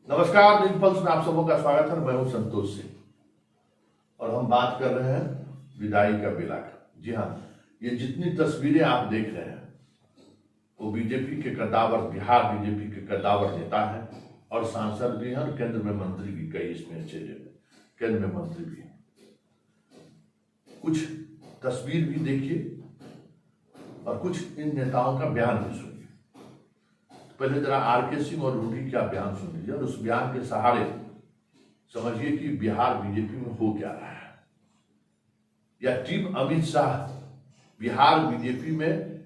नमस्कार, news pulse में आप सबों का स्वागत है। मैं हूं संतोष सिंह और हम बात कर रहे हैं विदाई का बेला का। जी हाँ, ये जितनी तस्वीरें आप देख रहे हैं वो बीजेपी के कद्दावर, बिहार बीजेपी के कद्दावर नेता हैं और सांसद भी हैं और केंद्र में मंत्री भी, कई इसमें अच्छे केंद्र में मंत्री भी हैं। कुछ तस्वीर भी देखिए और कुछ इन नेताओं का बयान भी सुनिए। पहले जरा आरके सिंह और रूडी का बयान सुन लीजिए और उस बयान के सहारे समझिए कि बिहार बीजेपी में हो क्या रहा है, या टीम अमित शाह बिहार बीजेपी में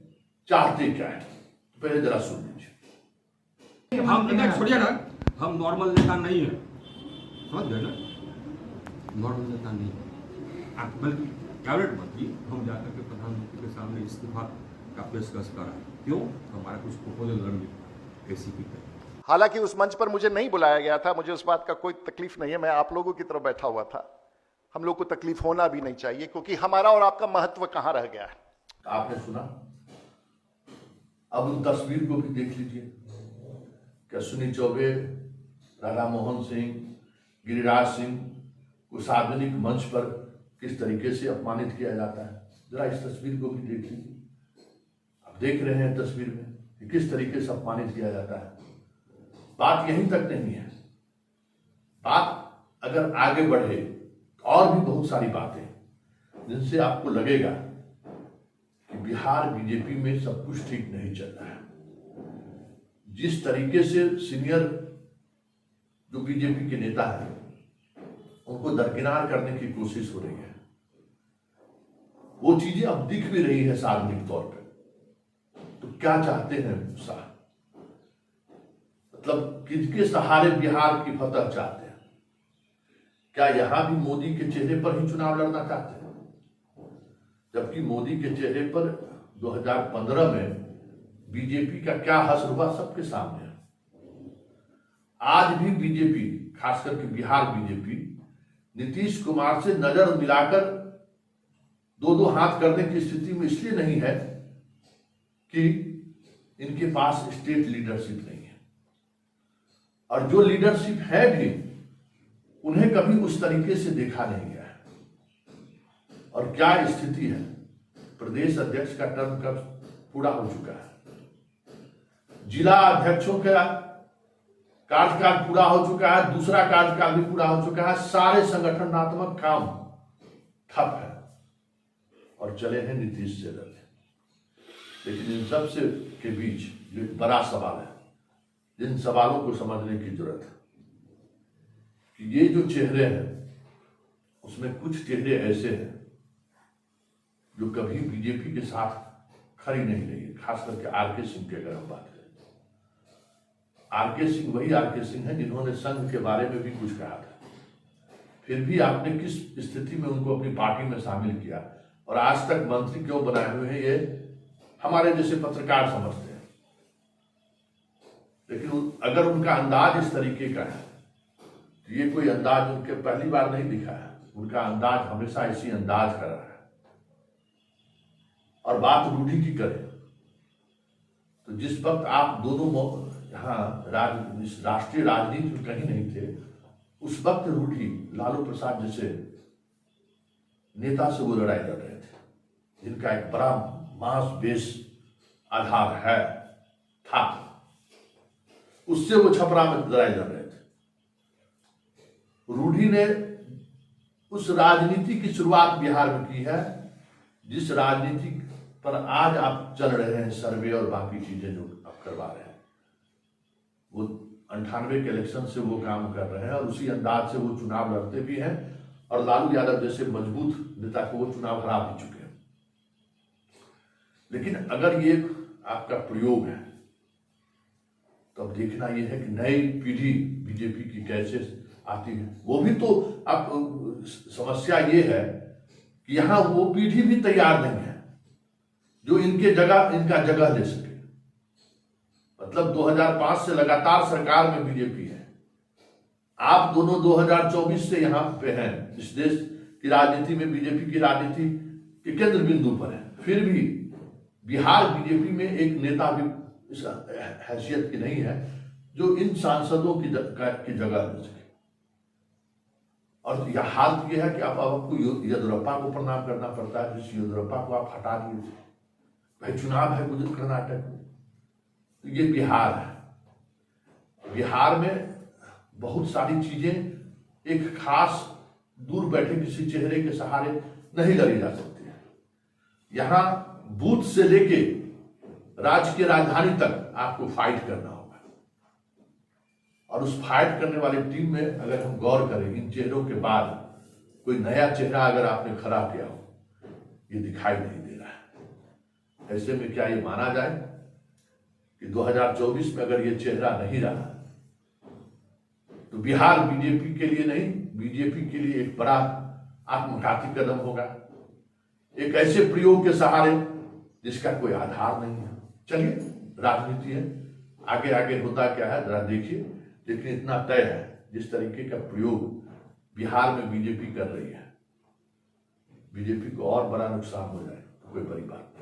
चाहते क्या है। तो पहले जरा सुन लीजिए। हम छोड़िए ना, हम नॉर्मल नेता नहीं है, समझ गए ना, नॉर्मल नेता नहीं है। आप बल्कि कैबिनेट मंत्री हम जाकर के प्रधानमंत्री के सामने इस्तीफा का पेशकश करा। क्यों? हमारा कुछ प्रपोजल लड़ने एसीपी पे। हालांकि उस मंच पर मुझे नहीं बुलाया गया था, मुझे उस बात का कोई तकलीफ नहीं है। मैं आप लोगों की तरफ बैठा हुआ था। हम लोग को तकलीफ होना भी नहीं चाहिए, क्योंकि हमारा और आपका महत्व कहां रह गया है। आपने सुना, अब उन तस्वीर को भी देख लीजिए कि अश्विनी चौबे, राधा मोहन सिंह, गिरिराज सिंह को सार्वजनिक मंच पर किस तरीके से अपमानित किया जाता है। जरा इस तस्वीर को भी देख लीजिए। आप देख रहे हैं तस्वीर में कि किस तरीके से अपमानित किया जाता है। बात यहीं तक नहीं है, बात अगर आगे बढ़े तो और भी बहुत सारी बातें जिनसे आपको लगेगा कि बिहार बीजेपी में सब कुछ ठीक नहीं चल रहा है। जिस तरीके से सीनियर जो बीजेपी के नेता हैं उनको दरकिनार करने की कोशिश हो रही है, वो चीजें अब दिख भी रही है सार्वजनिक तौर पर। तो क्या चाहते हैं शाह? मतलब किसके सहारे बिहार की फतह चाहते हैं? क्या यहां भी मोदी के चेहरे पर ही चुनाव लड़ना चाहते हैं? जबकि मोदी के चेहरे पर 2015 में बीजेपी का क्या हश्र हुआ सबके सामने है। आज भी बीजेपी, खास करके बिहार बीजेपी, नीतीश कुमार से नजर मिलाकर दो दो हाथ करने की स्थिति में इसलिए नहीं है कि इनके पास स्टेट लीडरशिप नहीं है, और जो लीडरशिप है भी उन्हें कभी उस तरीके से देखा नहीं गया है। और क्या स्थिति है, प्रदेश अध्यक्ष का टर्म कब पूरा हो चुका है, जिला अध्यक्षों का कार्यकाल पूरा हो चुका है, दूसरा कार्यकाल भी पूरा हो चुका है, सारे संगठनात्मक काम ठप है और चले हैं नीतीश से लड़ने। लेकिन इन सब से के बीच जो एक बड़ा सवाल है, जिन सवालों को समझने की जरूरत है कि ये जो चेहरे हैं उसमें कुछ चेहरे ऐसे हैं जो कभी बीजेपी के साथ खड़ी नहीं रही है। खास करके आरके सिंह की अगर हम बात करें, आरके सिंह वही आरके सिंह हैं जिन्होंने संघ के बारे में भी कुछ कहा था, फिर भी आपने किस स्थिति में उनको अपनी पार्टी में शामिल किया और आज तक मंत्री क्यों बनाए हुए हैं, ये हमारे जैसे पत्रकार समझते हैं। लेकिन अगर उनका अंदाज इस तरीके का है तो ये कोई अंदाज उनके पहली बार नहीं दिखा है, उनका अंदाज हमेशा इसी अंदाज का रहा है। और बात रूढ़ी की करें तो जिस वक्त आप दोनों यहाँ राष्ट्रीय राजनीति में कहीं नहीं थे, उस वक्त रूढ़ी लालू प्रसाद जैसे नेता से वो लड़ाई लड़ रहे थे, जिनका एक बड़ा मास बेस आधार है था, उससे वो छपरा में लड़ाई लड़ रहे थे। रूढ़ी ने उस राजनीति की शुरुआत बिहार में की है जिस राजनीति पर आज आप चल रहे हैं, सर्वे और बाकी चीजें जो आप करवा रहे हैं, वो 98 के इलेक्शन से वो काम कर रहे हैं और उसी अंदाज से वो चुनाव लड़ते भी हैं और लालू यादव जैसे मजबूत नेता को वो चुनाव हरा भी चुके हैं। लेकिन अगर ये आपका प्रयोग है तो अब देखना यह है कि नई पीढ़ी बीजेपी की कैसे आती है। वो भी तो अब समस्या ये है कि यहां वो पीढ़ी भी तैयार नहीं है जो इनका जगह ले सके। मतलब 2005 से लगातार सरकार में बीजेपी है, आप दोनों 2024 से यहां पे हैं, इस देश की राजनीति में बीजेपी की राजनीति के केंद्र बिंदु पर है, फिर भी बिहार बीजेपी में एक नेता भी इस हैसियत की नहीं है जो इन सांसदों की जगह ले सके। और यह हाल यह है कि अब आपको येदियुरप्पा को प्रणाम करना पड़ता है, जिस येदियुरप्पा को आप हटा दिए थे। भाई चुनाव है गुजरात कर्नाटक में, तो ये बिहार है। बिहार में बहुत सारी चीजें एक खास दूर बैठे किसी चेहरे के सहारे नहीं लड़ी जा सकती है। यहां बूथ से लेके राज्य की राजधानी तक आपको फाइट करना होगा, और उस फाइट करने वाली टीम में अगर हम गौर करें, इन चेहरों के बाद कोई नया चेहरा अगर आपने खड़ा किया हो, ये दिखाई नहीं दे रहा है। ऐसे में क्या ये माना जाए कि 2024 में अगर ये चेहरा नहीं रहा तो बिहार बीजेपी के लिए नहीं, बीजेपी के लिए एक बड़ा आत्मघाती कदम होगा, एक ऐसे प्रयोग के सहारे जिसका कोई आधार नहीं है। चलिए, राजनीति है, आगे आगे होता क्या है जरा देखिए, लेकिन इतना तय है जिस तरीके का प्रयोग बिहार में बीजेपी कर रही है, बीजेपी को और बड़ा नुकसान हो जाए तो कोई बड़ी बात नहीं।